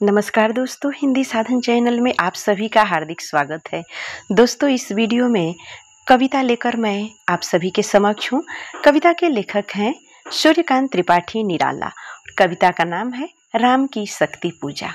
नमस्कार दोस्तों, हिंदी साधन चैनल में आप सभी का हार्दिक स्वागत है। दोस्तों, इस वीडियो में कविता लेकर मैं आप सभी के समक्ष हूँ। कविता के लेखक हैं सूर्यकांत त्रिपाठी निराला। कविता का नाम है राम की शक्ति पूजा।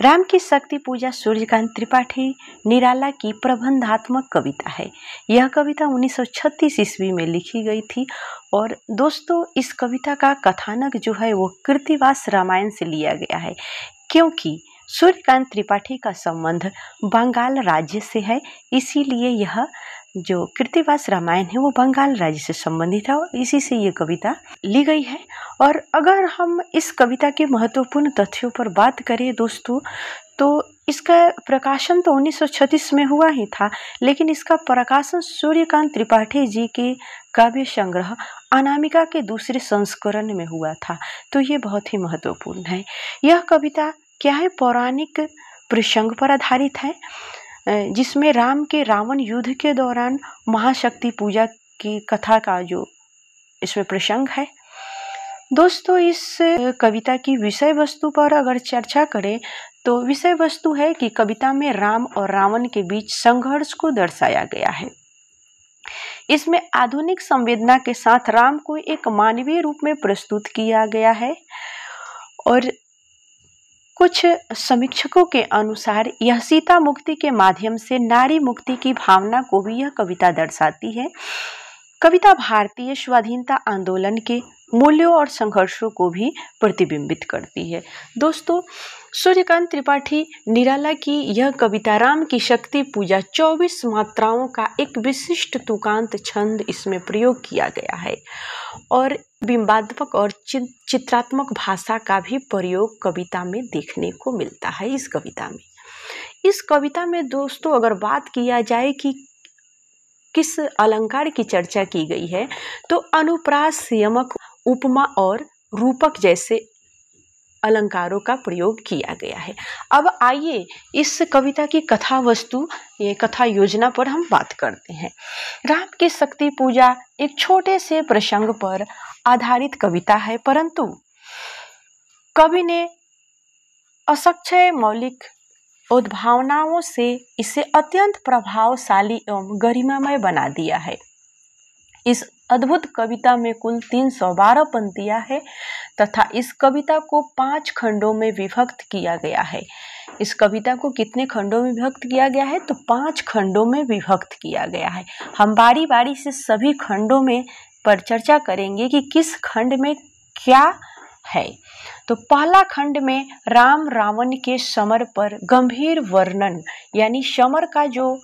राम की शक्ति पूजा सूर्यकांत त्रिपाठी निराला की प्रबंधात्मक कविता है। यह कविता 1936 ईस्वी में लिखी गई थी। और दोस्तों, इस कविता का कथानक जो है वो कृत्तिवास रामायण से लिया गया है, क्योंकि सूर्यकांत त्रिपाठी का संबंध बंगाल राज्य से है। इसीलिए यह जो कृत्तिवास रामायण है वो बंगाल राज्य से संबंधित है और इसी से ये कविता ली गई है। और अगर हम इस कविता के महत्वपूर्ण तथ्यों पर बात करें दोस्तों, तो इसका प्रकाशन तो 1936 में हुआ ही था, लेकिन इसका प्रकाशन सूर्यकांत त्रिपाठी जी के काव्य संग्रह अनामिका के दूसरे संस्करण में हुआ था। तो ये बहुत ही महत्वपूर्ण है। यह कविता क्या है, पौराणिक प्रसंग पर आधारित है, जिसमें राम के रावण युद्ध के दौरान महाशक्ति पूजा की कथा का जो इसमें प्रसंग है। दोस्तों, इस कविता की विषय वस्तु पर अगर चर्चा करें तो विषय वस्तु है कि कविता में राम और रावण के बीच संघर्ष को दर्शाया गया है। इसमें आधुनिक संवेदना के साथ राम को एक मानवीय रूप में प्रस्तुत किया गया है। और कुछ समीक्षकों के अनुसार यह सीता मुक्ति के माध्यम से नारी मुक्ति की भावना को भी यह कविता दर्शाती है। कविता भारतीय स्वाधीनता आंदोलन के मूल्यों और संघर्षों को भी प्रतिबिंबित करती है। दोस्तों, सूर्यकांत त्रिपाठी निराला की यह कविता राम की शक्ति पूजा 24 मात्राओं का एक विशिष्ट तुकांत छंद इसमें प्रयोग किया गया है और बिंबात्मक और चित्रात्मक भाषा का भी प्रयोग कविता में देखने को मिलता है। इस कविता में दोस्तों अगर बात किया जाए कि किस अलंकार की चर्चा की गई है, तो अनुप्रास, यमक, उपमा और रूपक जैसे अलंकारों का प्रयोग किया गया है। अब आइए इस कविता की कथा वस्तु, ये कथा योजना पर हम बात करते हैं। राम की शक्ति पूजा एक छोटे से प्रसंग पर आधारित कविता है, परंतु कवि ने असंख्य मौलिक उद्भावनाओं से इसे अत्यंत प्रभावशाली एवं गरिमामय बना दिया है। इस अद्भुत कविता में कुल 312 पंक्तियां हैं तथा इस कविता को 5 खंडों में विभक्त किया गया है। इस कविता को कितने खंडों में विभक्त किया गया है, तो 5 खंडों में विभक्त किया गया है। हम बारी बारी से सभी खंडों में पर चर्चा करेंगे कि किस खंड में क्या है। तो पहला खंड में राम रावण के समर पर गंभीर वर्णन, यानी समर का जो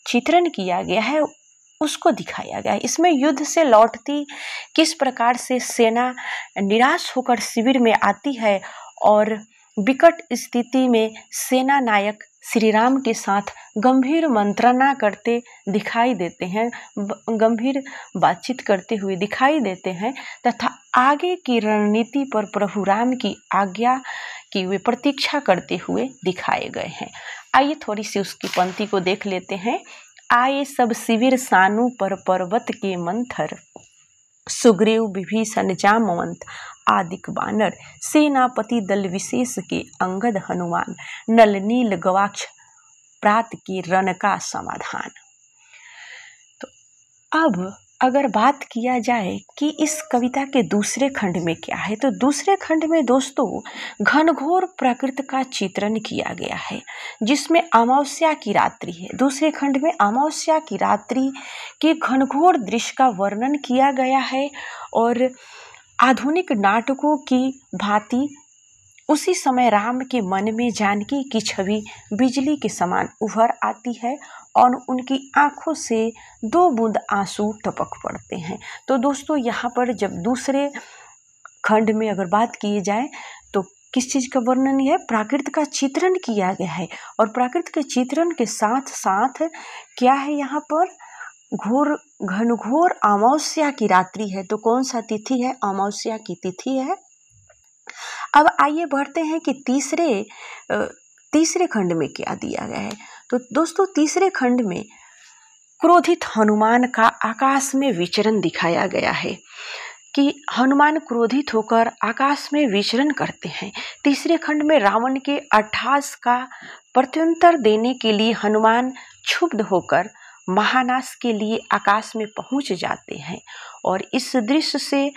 चित्रण किया गया है उसको दिखाया गया है। इसमें युद्ध से लौटती किस प्रकार से सेना निराश होकर शिविर में आती है और विकट स्थिति में सेना नायक श्री राम के साथ गंभीर मंत्रणा करते दिखाई देते हैं, गंभीर बातचीत करते हुए दिखाई देते हैं तथा आगे की रणनीति पर प्रभु राम की आज्ञा की वे प्रतीक्षा करते हुए दिखाए गए हैं। आइए थोड़ी सी उसकी पंक्ति को देख लेते हैं। आए सब शिविर सानु पर पर्वत के मंथर, सुग्रीव विभीषण जामवंत आदिक बानर, सेनापति दल विशेष के अंगद हनुमान, नल नील गवाक्ष प्रात के रण का समाधान। तो अब अगर बात किया जाए कि इस कविता के दूसरे खंड में क्या है, तो दूसरे खंड में दोस्तों घनघोर प्रकृति का चित्रण किया गया है, जिसमें अमावस्या की रात्रि है। दूसरे खंड में अमावस्या की रात्रि के घनघोर दृश्य का वर्णन किया गया है और आधुनिक नाटकों की भांति उसी समय राम के मन में जानकी की छवि बिजली के समान उभर आती है और उनकी आंखों से 2 बूंद आंसू टपक पड़ते हैं। तो दोस्तों, यहाँ पर जब दूसरे खंड में अगर बात की जाए तो किस चीज़ का वर्णन है, प्रकृति का चित्रण किया गया है। और प्रकृति के चित्रण के साथ साथ क्या है, यहाँ पर घनघोर अमावस्या की रात्रि है। तो कौन सा तिथि है, अमावस्या की तिथि है। अब आइए बढ़ते हैं कि तीसरे खंड में क्या दिया गया है। तो दोस्तों, तीसरे खंड में क्रोधित हनुमान का आकाश में विचरण दिखाया गया है। कि हनुमान क्रोधित होकर आकाश में विचरण करते हैं। तीसरे खंड में रावण के अट्टहास का प्रत्युत्तर देने के लिए हनुमान क्षुब्ध होकर महानाश के लिए आकाश में पहुंच जाते हैं और इस दृश्य से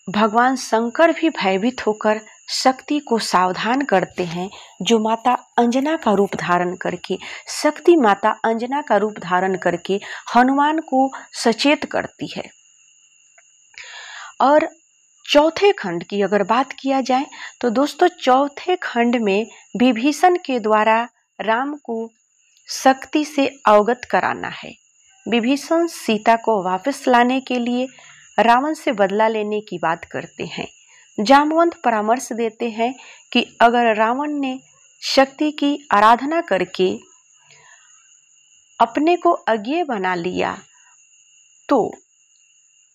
भगवान शंकर भी भयभीत होकर शक्ति को सावधान करते हैं, जो माता अंजना का रूप धारण करके, शक्ति माता अंजना का रूप धारण करके हनुमान को सचेत करती है। और चौथे खंड की अगर बात किया जाए तो दोस्तों चौथे खंड में विभीषण के द्वारा राम को शक्ति से अवगत कराना है। विभीषण सीता को वापस लाने के लिए रावण से बदला लेने की बात करते हैं। जामवंत परामर्श देते हैं कि अगर रावण ने शक्ति की आराधना करके अपने को अज्ञेय बना लिया तो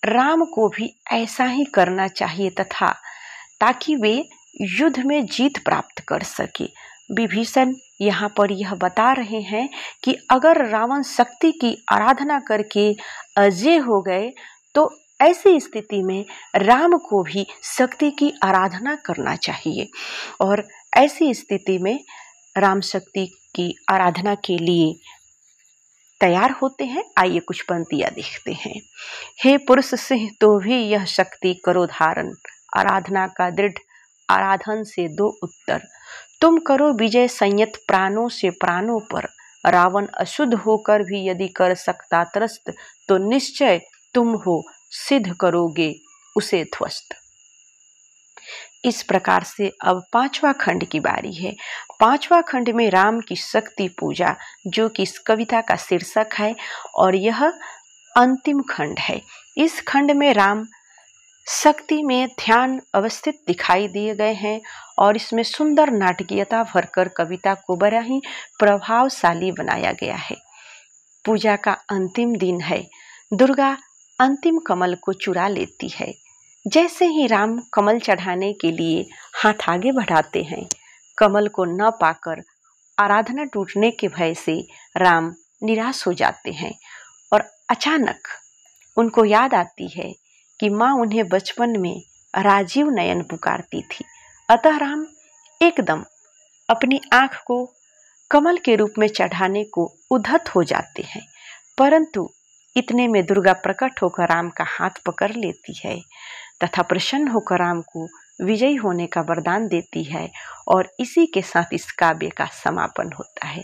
राम को भी ऐसा ही करना चाहिए तथा ताकि वे युद्ध में जीत प्राप्त कर सके। विभीषण यहाँ पर यह बता रहे हैं कि अगर रावण शक्ति की आराधना करके अजय हो गए तो ऐसी स्थिति में राम को भी शक्ति की आराधना करना चाहिए और ऐसी स्थिति में राम शक्ति की आराधना के लिए तैयार होते हैं। आइए कुछ पंक्तियां देखते हैं। हे पुरुष सिंह तो भी यह शक्ति करो धारण, आराधना का दृढ़ आराधन से दो उत्तर, तुम करो विजय संयत प्राणों से प्राणों पर, रावण अशुद्ध होकर भी यदि कर सकता त्रस्त तो निश्चय तुम हो सिद्ध करोगे उसे ध्वस्त। इस प्रकार से अब पांचवा खंड की बारी है। पांचवा खंड में राम की शक्ति पूजा, जो कि इस कविता का शीर्षक है और यह अंतिम खंड है। इस खंड में राम शक्ति में ध्यान अवस्थित दिखाई दिए गए हैं और इसमें सुंदर नाटकीयता भरकर कविता को बड़ा ही प्रभावशाली बनाया गया है। पूजा का अंतिम दिन है। दुर्गा अंतिम कमल को चुरा लेती है। जैसे ही राम कमल चढ़ाने के लिए हाथ आगे बढ़ाते हैं, कमल को न पाकर आराधना टूटने के भय से राम निराश हो जाते हैं और अचानक उनको याद आती है कि माँ उन्हें बचपन में राजीव नयन पुकारती थी। अतः राम एकदम अपनी आँख को कमल के रूप में चढ़ाने को उद्धत हो जाते हैं, परंतु इतने में दुर्गा प्रकट होकर राम का हाथ पकड़ लेती है तथा प्रसन्न होकर राम को विजयी होने का वरदान देती है और इसी के साथ इस काव्य का समापन होता है।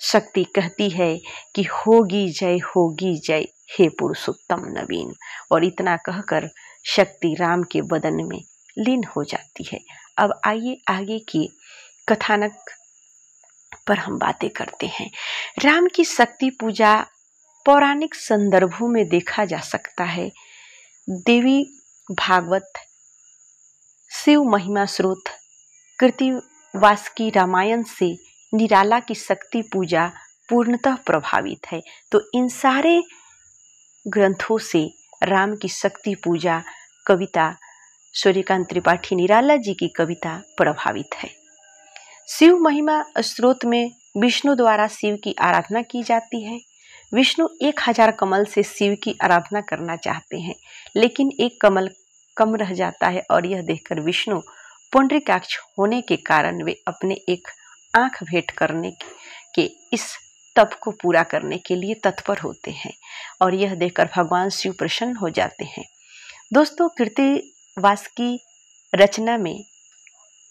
शक्ति कहती है कि होगी जय हे पुरुषोत्तम नवीन, और इतना कहकर शक्ति राम के बदन में लीन हो जाती है। अब आइए आगे की कथानक पर हम बातें करते हैं। राम की शक्ति पूजा पौराणिक संदर्भों में देखा जा सकता है। देवी भागवत, शिव महिमा स्रोत, कृतिवासकी रामायण से निराला की शक्ति पूजा पूर्णतः प्रभावित है। तो इन सारे ग्रंथों से राम की शक्ति पूजा कविता सूर्यकांत त्रिपाठी निराला जी की कविता प्रभावित है। शिव महिमा स्रोत में विष्णु द्वारा शिव की आराधना की जाती है। विष्णु 1000 कमल से शिव की आराधना करना चाहते हैं, लेकिन एक कमल कम रह जाता है और यह देखकर विष्णु पुंडरीकाक्ष होने के कारण वे अपने एक आंख भेंट करने के इस तप को पूरा करने के लिए तत्पर होते हैं और यह देखकर भगवान शिव प्रसन्न हो जाते हैं। दोस्तों, कृतिवास की रचना में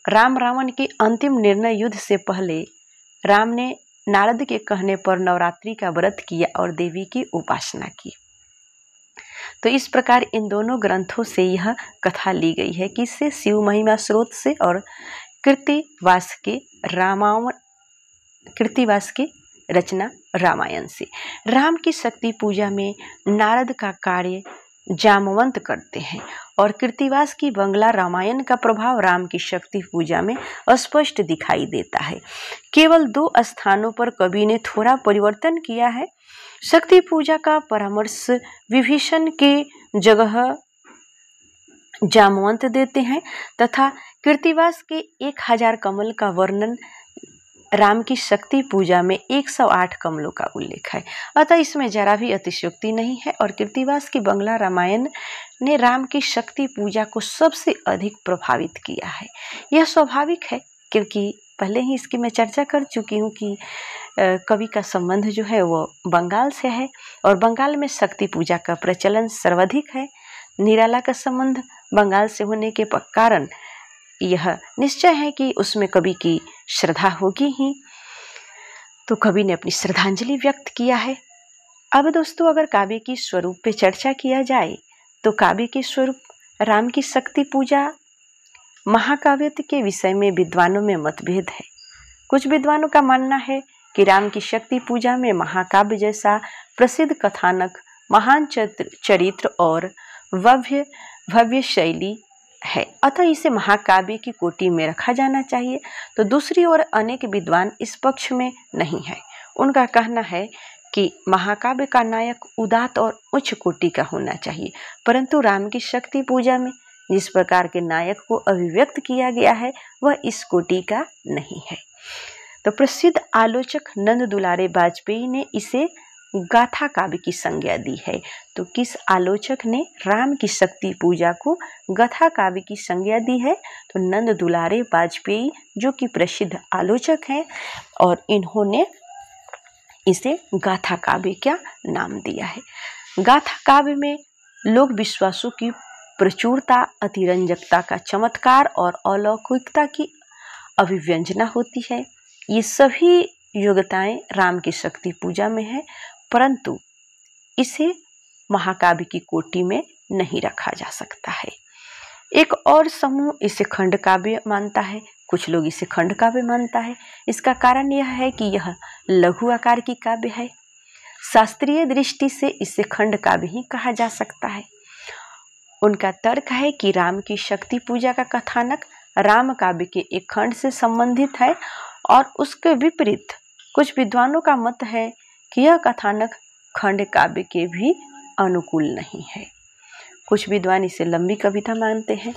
राम रावण के अंतिम निर्णय युद्ध से पहले राम ने नारद के कहने पर नवरात्रि का व्रत किया और देवी की उपासना की। तो इस प्रकार इन दोनों ग्रंथों से यह कथा ली गई है, किससे? शिव महिमा स्रोत से और कृतिवास के रचना रामायण से। राम की शक्ति पूजा में नारद का कार्य जामवंत करते हैं और कृतिवास की बंगला रामायण का प्रभाव राम की शक्ति पूजा में स्पष्ट दिखाई देता है। केवल 2 स्थानों पर कवि ने थोड़ा परिवर्तन किया है। शक्ति पूजा का परामर्श विभीषण के जगह जामवंत देते हैं तथा कृतिवास के 1000 कमल का वर्णन राम की शक्ति पूजा में 108 कमलों का उल्लेख है। अतः इसमें जरा भी अतिशयोक्ति नहीं है और कृत्तिवास की बंगला रामायण ने राम की शक्ति पूजा को सबसे अधिक प्रभावित किया है। यह स्वाभाविक है क्योंकि पहले ही इसकी मैं चर्चा कर चुकी हूँ कि कवि का संबंध जो है वो बंगाल से है और बंगाल में शक्ति पूजा का प्रचलन सर्वाधिक है। निराला का संबंध बंगाल से होने के कारण यह निश्चय है कि उसमें कवि की श्रद्धा होगी ही, तो कवि ने अपनी श्रद्धांजलि व्यक्त किया है। अब दोस्तों, अगर काव्य की स्वरूप पे चर्चा किया जाए तो काव्य के स्वरूप राम की शक्ति पूजा महाकाव्य के विषय में विद्वानों में मतभेद है। कुछ विद्वानों का मानना है कि राम की शक्ति पूजा में महाकाव्य जैसा प्रसिद्ध कथानक, महान चरित्र और भव्य शैली है, अतः इसे महाकाव्य की कोटि में रखा जाना चाहिए। तो दूसरी ओर अनेक विद्वान इस पक्ष में नहीं है। उनका कहना है कि महाकाव्य का नायक उदात्त और उच्च कोटि का होना चाहिए, परंतु राम की शक्ति पूजा में जिस प्रकार के नायक को अभिव्यक्त किया गया है वह इस कोटि का नहीं है। तो प्रसिद्ध आलोचक नंद दुलारे वाजपेयी ने इसे गाथा काव्य की संज्ञा दी है। तो किस आलोचक ने राम की शक्ति पूजा को गाथा काव्य की संज्ञा दी है? तो नंद दुलारे वाजपेयी, जो कि प्रसिद्ध आलोचक हैं, और इन्होंने इसे गाथा काव्य का नाम दिया है। गाथा काव्य में लोक विश्वासों की प्रचुरता, अतिरंजकता का चमत्कार और अलौकिकता की अभिव्यंजना होती है। ये सभी योग्यताएं राम की शक्ति पूजा में है, परंतु इसे महाकाव्य की कोटि में नहीं रखा जा सकता है। एक और समूह इसे खंड काव्य मानता है, कुछ लोग इसे खंड काव्य मानता है। इसका कारण यह है कि यह लघु आकार की काव्य है। शास्त्रीय दृष्टि से इसे खंड काव्य ही कहा जा सकता है। उनका तर्क है कि राम की शक्ति पूजा का कथानक राम काव्य के एक खंड से संबंधित है और उसके विपरीत कुछ विद्वानों का मत है कि यह कथानक खंड काव्य के भी अनुकूल नहीं है। कुछ विद्वान इसे लंबी कविता मानते हैं।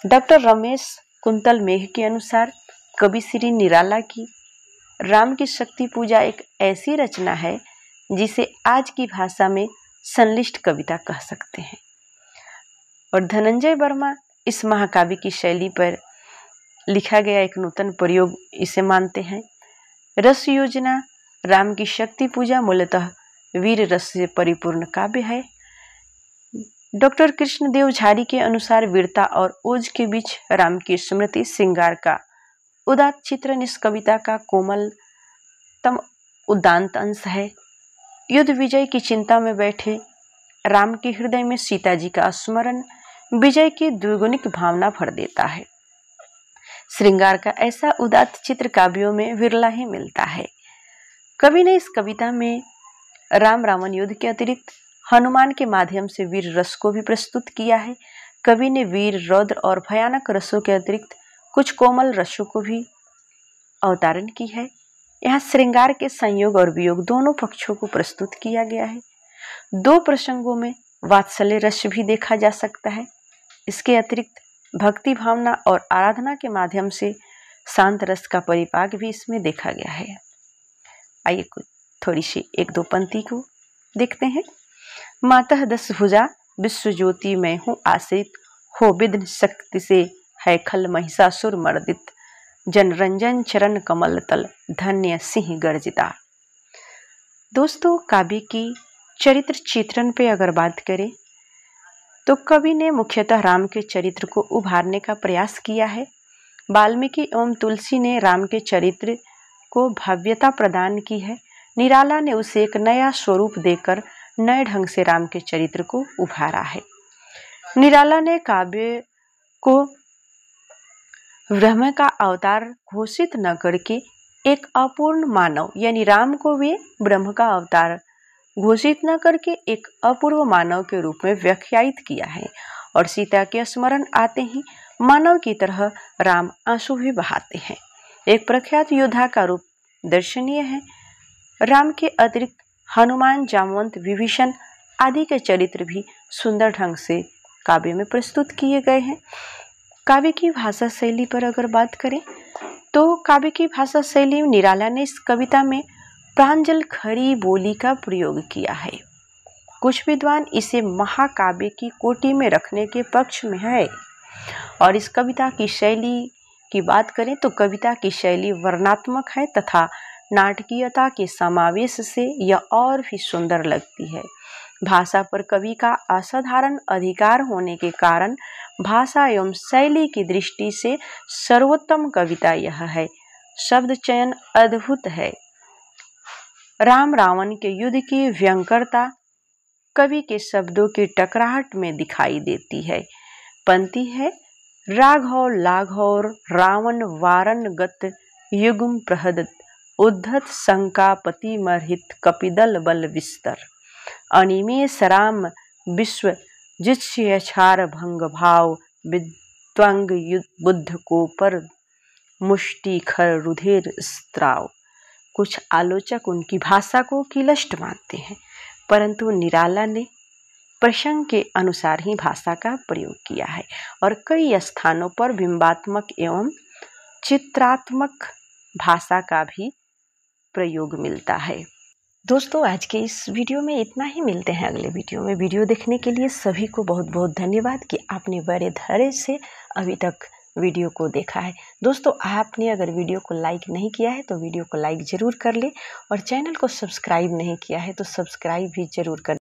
डॉक्टर रमेश कुंतल मेघ के अनुसार कवि श्री निराला की राम की शक्ति पूजा एक ऐसी रचना है जिसे आज की भाषा में संलिष्ट कविता कह सकते हैं। और धनंजय वर्मा इस महाकाव्य की शैली पर लिखा गया एक नूतन प्रयोग इसे मानते हैं। रस योजना राम की शक्ति पूजा मूलतः वीर रस से परिपूर्ण काव्य है। डॉक्टर कृष्णदेव झारी के अनुसार वीरता और ओज के बीच राम की स्मृति श्रृंगार का उदात्त चित्रण इस कविता का कोमलतम उदांत अंश है। युद्ध विजय की चिंता में बैठे राम के हृदय में सीता जी का स्मरण विजय की द्विगुणित भावना भर देता है। श्रृंगार का ऐसा उदात्त चित्र काव्यों में विरला ही मिलता है। कवि ने इस कविता में राम रावण युद्ध के अतिरिक्त हनुमान के माध्यम से वीर रस को भी प्रस्तुत किया है। कवि ने वीर, रौद्र और भयानक रसों के अतिरिक्त कुछ कोमल रसों को भी अवतारण की है। यहाँ श्रृंगार के संयोग और वियोग दोनों पक्षों को प्रस्तुत किया गया है। दो प्रसंगों में वात्सल्य रस भी देखा जा सकता है। इसके अतिरिक्त भक्ति भावना और आराधना के माध्यम से शांत रस का परिपाक भी इसमें देखा गया है। आइए कुछ थोड़ी सी एक दो पंक्ति को देखते हैं। मातः दस भुजा विश्व ज्योति में हूँ आश्रित, हो विघ्न शक्ति से है खल महिषासुर मर्दित, जनरंजन चरण कमल तल धन्य सिंह गर्जिता। दोस्तों, काव्य की चरित्र चित्रण पे अगर बात करें तो कवि ने मुख्यतः राम के चरित्र को उभारने का प्रयास किया है। वाल्मीकि एवं तुलसी ने राम के चरित्र को भव्यता प्रदान की है। निराला ने उसे एक नया स्वरूप देकर नए ढंग से राम के चरित्र को उभारा है। निराला ने काव्य को ब्रह्म का अवतार घोषित न करके एक अपूर्ण मानव यानी राम को वे ब्रह्म का अवतार घोषित न करके एक अपूर्व मानव के रूप में व्याख्यायित किया है। और सीता के स्मरण आते ही मानव की तरह राम आंसू भी बहाते हैं। एक प्रख्यात योद्धा का रूप दर्शनीय है। राम के अतिरिक्त हनुमान, जामवंत, विभीषण आदि के चरित्र भी सुंदर ढंग से काव्य में प्रस्तुत किए गए हैं। काव्य की भाषा शैली पर अगर बात करें तो काव्य की भाषा शैली में निराला ने इस कविता में प्रांजल खड़ी बोली का प्रयोग किया है। कुछ विद्वान इसे महाकाव्य की कोटि में रखने के पक्ष में है। और इस कविता की शैली की बात करें तो कविता की शैली वर्णनात्मक है तथा नाटकीयता के समावेश से यह और भी सुंदर लगती है। भाषा पर कवि का असाधारण अधिकार होने के कारण भाषा एवं शैली की दृष्टि से सर्वोत्तम कविता यह है। शब्द चयन अद्भुत है। राम रावण के युद्ध की भयंकरता कवि के शब्दों की टकराहट में दिखाई देती है। पंक्ति है, राघव लाघव रावण वारन गत युगम प्रहदत उद्धत शंकापति मरहित कपिदल बल विस्तर अनिमेष राम विश्व जित्स्यछार भंग भाव विद्वंग बुद्ध को पर मुष्टि खर रुधिर स्त्राव। कुछ आलोचक उनकी भाषा को किलष्ट मानते हैं, परंतु निराला ने प्रसंग के अनुसार ही भाषा का प्रयोग किया है और कई स्थानों पर बिंबात्मक एवं चित्रात्मक भाषा का भी प्रयोग मिलता है। दोस्तों, आज के इस वीडियो में इतना ही। मिलते हैं अगले वीडियो में। वीडियो देखने के लिए सभी को बहुत बहुत धन्यवाद कि आपने बड़े धैर्य से अभी तक वीडियो को देखा है। दोस्तों, आपने अगर वीडियो को लाइक नहीं किया है तो वीडियो को लाइक ज़रूर कर ले और चैनल को सब्सक्राइब नहीं किया है तो सब्सक्राइब भी ज़रूर कर